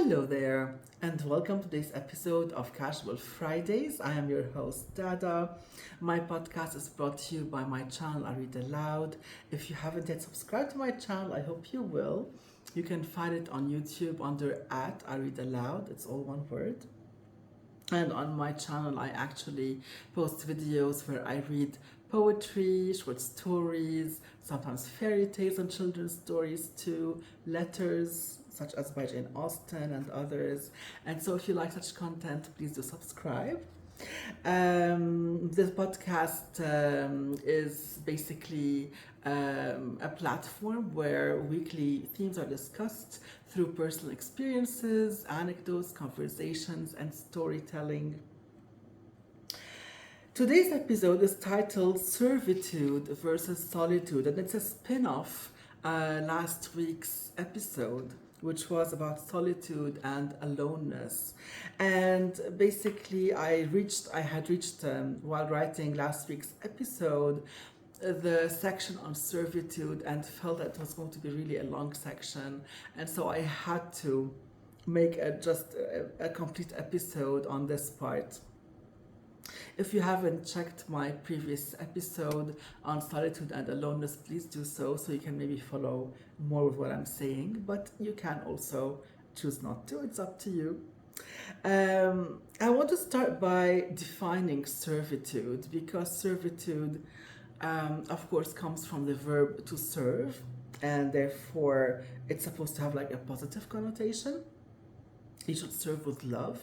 Hello there, and welcome to today's episode of Casual Fridays. I am your host, Dada. My podcast is brought to you by my channel, I Read Aloud. If you haven't yet subscribed to my channel, I hope you will. You can find it on YouTube under @I Read Aloud. It's all one word. And on my channel, I actually post videos where I read poetry, short stories, sometimes fairy tales and children's stories too, letters such as by Jane Austen and others. And so if you like such content, please do subscribe. This podcast is basically a platform where weekly themes are discussed through personal experiences, anecdotes, conversations, and storytelling. Today's episode is titled Servitude versus Solitude, and it's a spin off last week's episode, which was about solitude and aloneness. And basically, I had reached while writing last week's episode, the section on servitude, and felt that it was going to be really a long section. And so I had to make just a complete episode on this part. If you haven't checked my previous episode on solitude and aloneness, please do so you can maybe follow more of what I'm saying, but you can also choose not to. It's up to you. I want to start by defining servitude, because servitude, of course, comes from the verb to serve, and therefore it's supposed to have like a positive connotation. You should serve with love,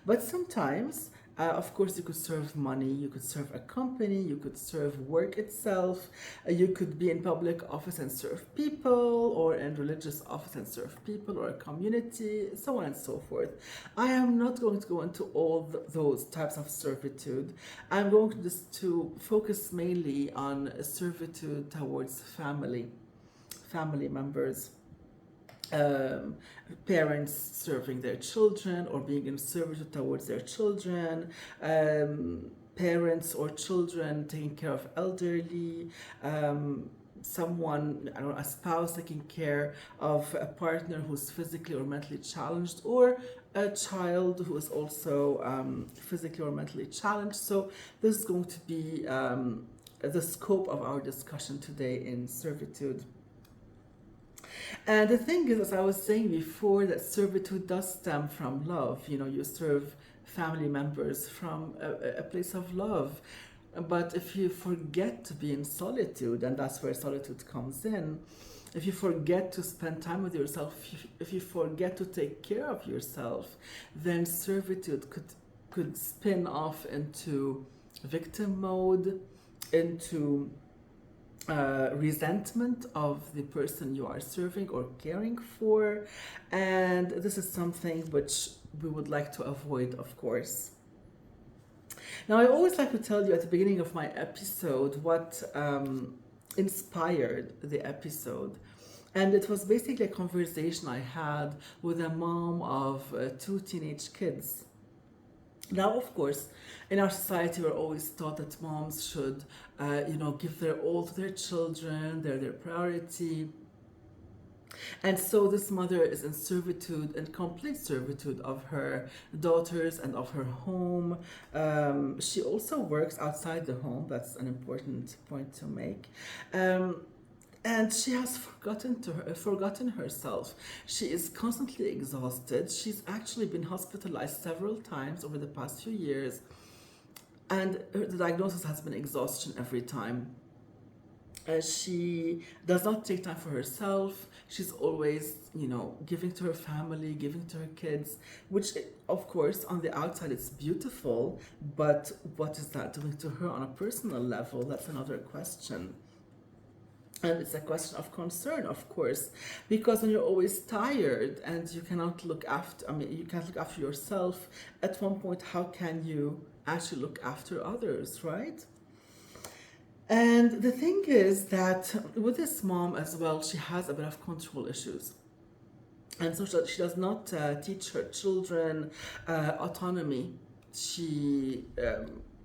but sometimes of course, you could serve money, you could serve a company, you could serve work itself, you could be in public office and serve people, or in religious office and serve people, or a community, so on and so forth. I am not going to go into all those types of servitude. I'm going to just to focus mainly on servitude towards family members. Parents serving their children or being in servitude towards their children, parents or children taking care of elderly, someone, I don't know, a spouse taking care of a partner who's physically or mentally challenged, or a child who is also physically or mentally challenged. So this is going to be the scope of our discussion today in servitude. And the thing is, as I was saying before, that servitude does stem from love. You know, you serve family members from a place of love. But if you forget to be in solitude, and that's where solitude comes in, if you forget to spend time with yourself, if you forget to take care of yourself, then servitude could spin off into victim mode, into resentment of the person you are serving or caring for, and this is something which we would like to avoid, of course. Now, I always like to tell you at the beginning of my episode what inspired the episode. And it was basically a conversation I had with a mom of two teenage kids. Now, of course, in our society, we're always taught that moms should, give their all to their children, they're their priority. And so this mother is in servitude, in complete servitude of her daughters and of her home. She also works outside the home. That's an important point to make. And she has forgotten herself. She is constantly exhausted. She's actually been hospitalized several times over the past few years. And the diagnosis has been exhaustion every time. She does not take time for herself. She's always, giving to her family, giving to her kids, which, of course, on the outside, it's beautiful. But what is that doing to her on a personal level? That's another question. And it's a question of concern, of course, because when you're always tired and you can't look after yourself, at one point, how can you actually look after others, right? And the thing is that with this mom as well, she has a bit of control issues. And so she does not teach her children autonomy. She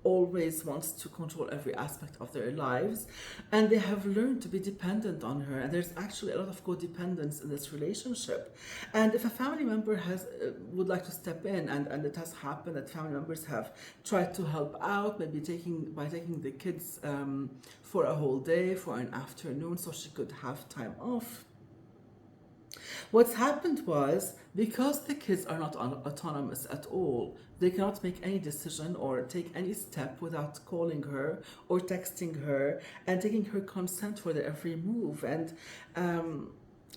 always wants to control every aspect of their lives, and they have learned to be dependent on her, and there's actually a lot of codependence in this relationship. And if a family member has would like to step in, and it has happened that family members have tried to help out, maybe taking the kids for a whole day, for an afternoon, so she could have time off. What's happened was, because the kids are not autonomous at all, they cannot make any decision or take any step without calling her or texting her and taking her consent for their every move. And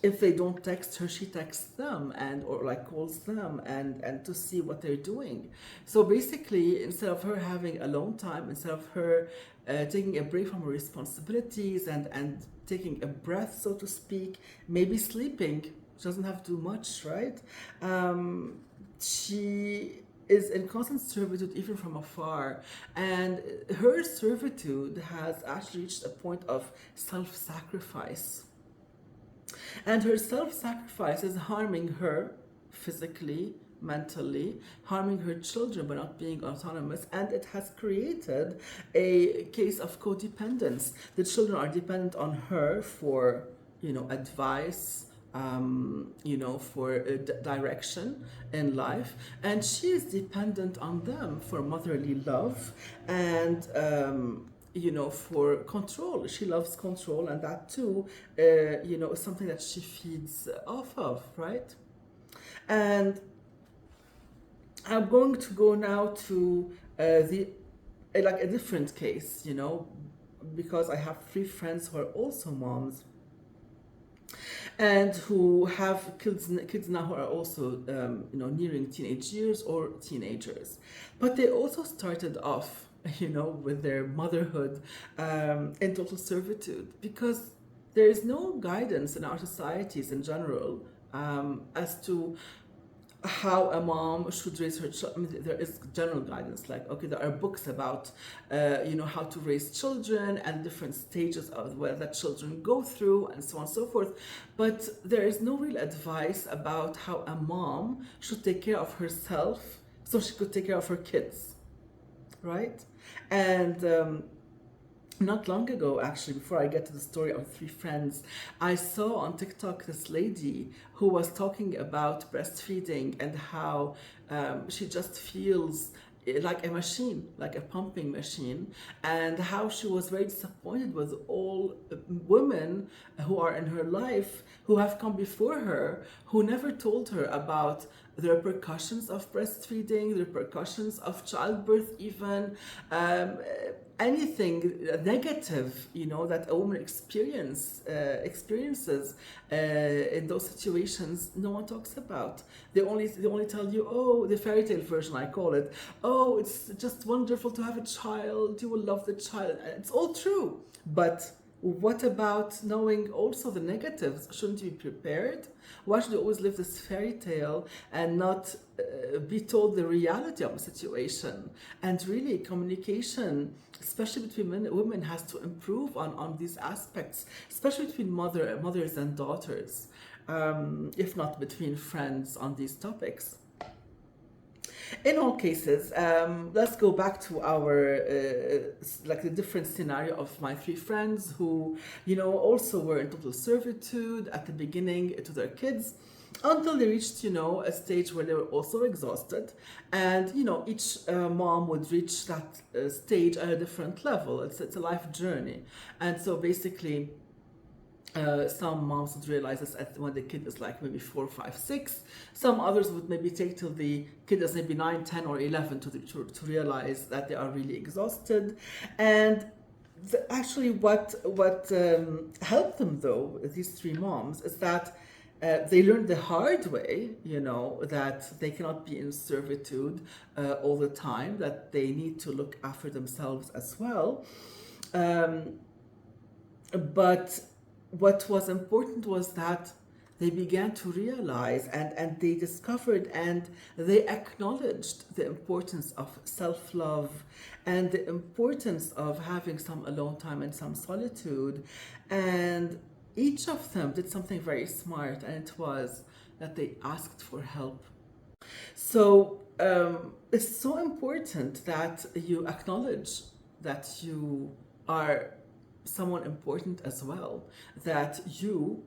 if they don't text her, she texts them, and or like calls them, and to see what they're doing. So basically, instead of her having alone time, instead of her taking a break from her responsibilities and taking a breath, so to speak, maybe sleeping, she doesn't have to do much, right? She is in constant servitude even from afar, and her servitude has actually reached a point of self-sacrifice, and her self-sacrifice is harming her physically, mentally, harming her children by not being autonomous, and it has created a case of codependence. The children are dependent on her for, advice, for direction in life, and she is dependent on them for motherly love and for control. She loves control, and that too, is something that she feeds off of, right? And I'm going to go now to a different case, because I have 3 friends who are also moms and who have kids now who are also nearing teenage years or teenagers, but they also started off with their motherhood in total servitude, because there is no guidance in our societies in general as to how a mom should raise her child. I mean, there is general guidance, like, okay, there are books about how to raise children and different stages of where that children go through and so on and so forth, but there is no real advice about how a mom should take care of herself so she could take care of her kids, right? And not long ago, actually, before I get to the story of 3 friends, I saw on TikTok this lady who was talking about breastfeeding and how she just feels like a machine, like a pumping machine, and how she was very disappointed with all women who are in her life who have come before her, who never told her about the repercussions of breastfeeding, the repercussions of childbirth, even anything negative, that a woman experiences in those situations. No one talks about. They only tell you, oh, the fairy tale version, I call it. Oh, it's just wonderful to have a child. You will love the child. And it's all true, but what about knowing also the negatives? Shouldn't you be prepared? Why should you always live this fairy tale and not be told the reality of the situation? And really, communication, especially between men and women, has to improve on these aspects, especially between mothers and daughters, if not between friends on these topics. In all cases, let's go back to our the different scenario of my 3 friends who, also were in total servitude at the beginning to their kids, until they reached, a stage where they were also exhausted, and each mom would reach that stage at a different level. It's a life journey, and so basically. Some moms would realize this when the kid is like maybe 4, 5, 6. Some others would maybe take till the kid is maybe 9, 10, or 11 to realize that they are really exhausted. And actually, what helped them, though, these 3 moms, is that they learned the hard way, that they cannot be in servitude all the time, that they need to look after themselves as well. But what was important was that they began to realize, and they discovered and they acknowledged the importance of self-love and the importance of having some alone time and some solitude. And each of them did something very smart, and it was that they asked for help. So it's so important that you acknowledge that you are someone important as well, that you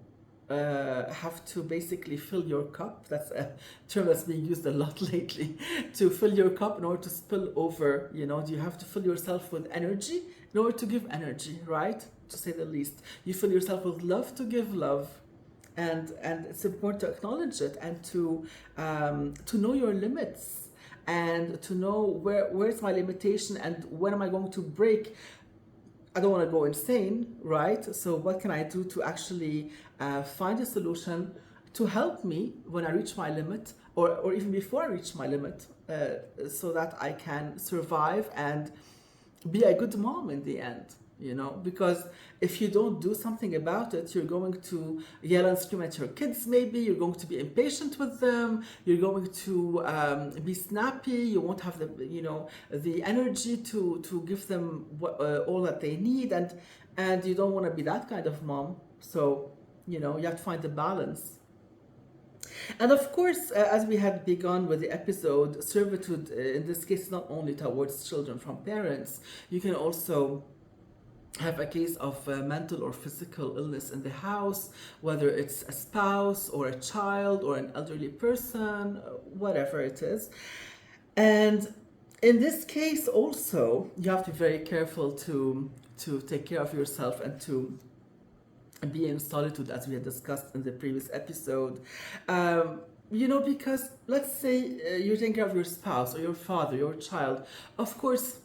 have to basically fill your cup. That's a term that's being used a lot lately. To fill your cup in order to spill over, you have to fill yourself with energy in order to give energy, right? To say the least. You fill yourself with love to give love. And it's important to acknowledge it and to know your limits and to know where's my limitation and when am I going to break. I don't want to go insane, right? So what can I do to actually find a solution to help me when I reach my limit, or even before I reach my limit, so that I can survive and be a good mom in the end, because if you don't do something about it, you're going to yell and scream at your kids. Maybe you're going to be impatient with them, you're going to be snappy, you won't have the energy to give them all that they need, and you don't want to be that kind of mom. So you have to find the balance. And of course, as we had begun with the episode, servitude in this case is not only towards children from parents. You can also have a case of mental or physical illness in the house, whether it's a spouse or a child or an elderly person, whatever it is. And in this case also, you have to be very careful to take care of yourself and to be in solitude, as we had discussed in the previous episode. Because let's say you're taking care of your spouse or your father, your child. Of course,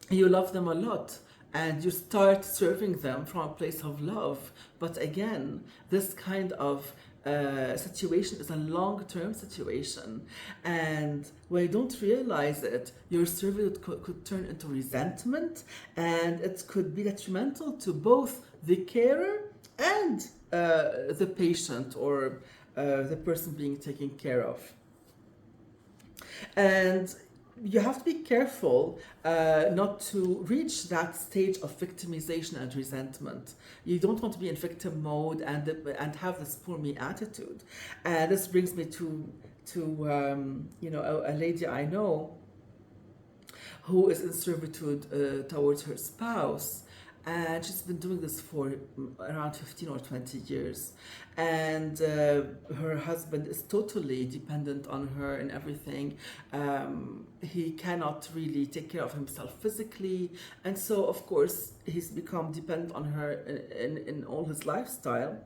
you love them a lot and you start serving them from a place of love. But again, this kind of situation is a long-term situation, and when you don't realize it, your service could turn into resentment, and it could be detrimental to both the carer and the patient or the person being taken care of. And you have to be careful not to reach that stage of victimization and resentment. You don't want to be in victim mode and have this poor me attitude. And this brings me to a lady I know who is in servitude towards her spouse. And she's been doing this for around 15 or 20 years. And her husband is totally dependent on her in everything. He cannot really take care of himself physically. And so, of course, he's become dependent on her in all his lifestyle.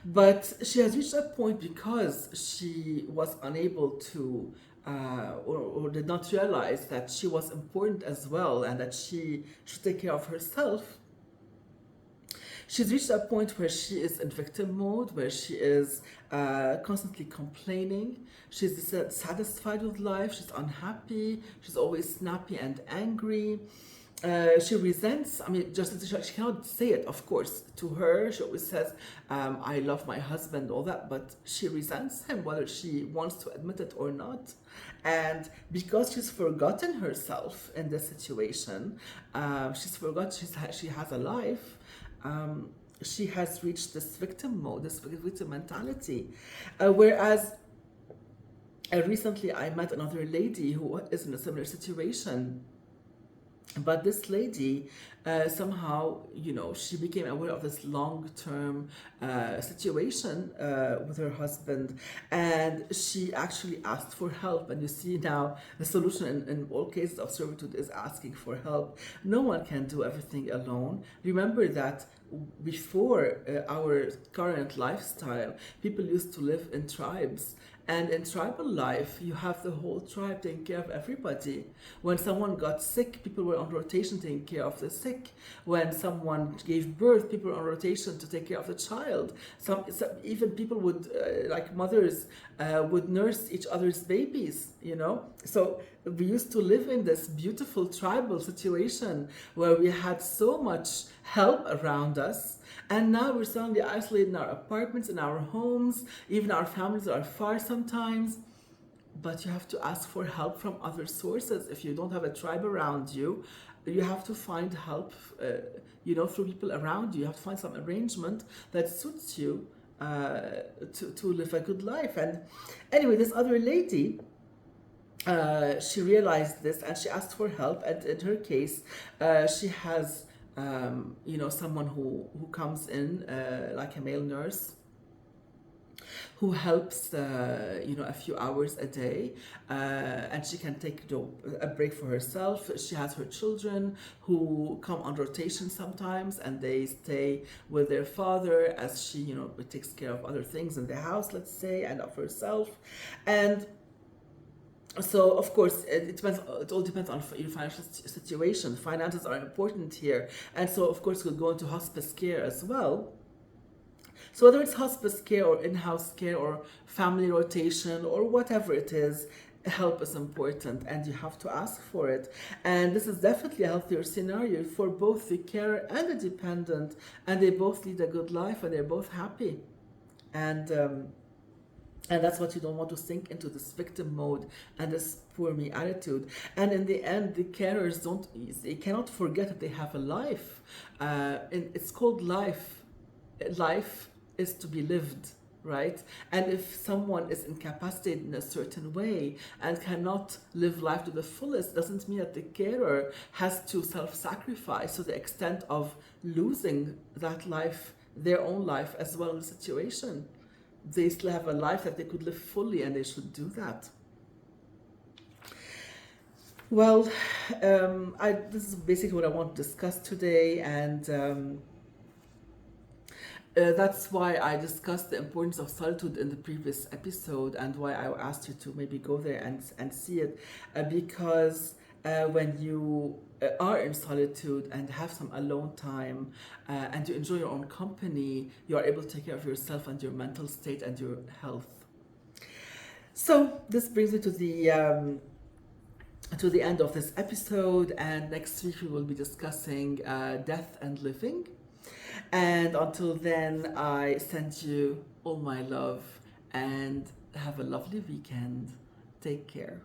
But she has reached a point, because she was unable to or did not realize that she was important as well and that she should take care of herself. She's reached a point where she is in victim mode, where she is constantly complaining. She's dissatisfied with life, she's unhappy, she's always snappy and angry. She resents, she cannot say it, of course, to her. She always says, I love my husband, all that, but she resents him, whether she wants to admit it or not. And because she's forgotten herself in this situation, she's forgot she has a life, she has reached this victim mode, this victim mentality. Whereas recently I met another lady who is in a similar situation. But this lady, somehow, she became aware of this long-term situation with her husband, and she actually asked for help. And you see now, the solution in all cases of servitude is asking for help. No one can do everything alone. Remember that before our current lifestyle, people used to live in tribes. And in tribal life, you have the whole tribe taking care of everybody. When someone got sick, people were on rotation taking care of the sick. When someone gave birth, people were on rotation to take care of the child. Some even people would, like mothers, would nurse each other's babies, So we used to live in this beautiful tribal situation where we had so much help around us. And now we're suddenly isolated in our apartments, in our homes, even our families are far sometimes. But you have to ask for help from other sources. If you don't have a tribe around you, you have to find help, through people around you. You have to find some arrangement that suits you to live a good life. And anyway, this other lady, she realized this and she asked for help. And in her case, she has someone who comes in, like a male nurse, who helps a few hours a day, and she can take a break for herself. She has her children who come on rotation sometimes, and they stay with their father as she takes care of other things in the house, let's say, and of herself. And so, of course, it depends. It all depends on your financial situation. Finances are important here, and so, of course, we'll go into hospice care as well. So whether it's hospice care or in-house care or family rotation or whatever it is, help is important and you have to ask for it. And this is definitely a healthier scenario for both the carer and the dependent, and they both lead a good life and they're both happy. And that's what you don't want to sink into, this victim mode and this poor me attitude. And in the end, the carers they cannot forget that they have a life. It's called life. Life is to be lived, right? And if someone is incapacitated in a certain way and cannot live life to the fullest, doesn't mean that the carer has to self-sacrifice to the extent of losing that life, their own life as well in the situation. They still have a life that they could live fully, and they should do that. Well, this is basically what I want to discuss today, and that's why I discussed the importance of solitude in the previous episode, and why I asked you to maybe go there and see it, because when you are in solitude and have some alone time, and you enjoy your own company, you are able to take care of yourself and your mental state and your health. So this brings me to the end of this episode, and next week we will be discussing death and living. And until then, I send you all my love and have a lovely weekend. Take care.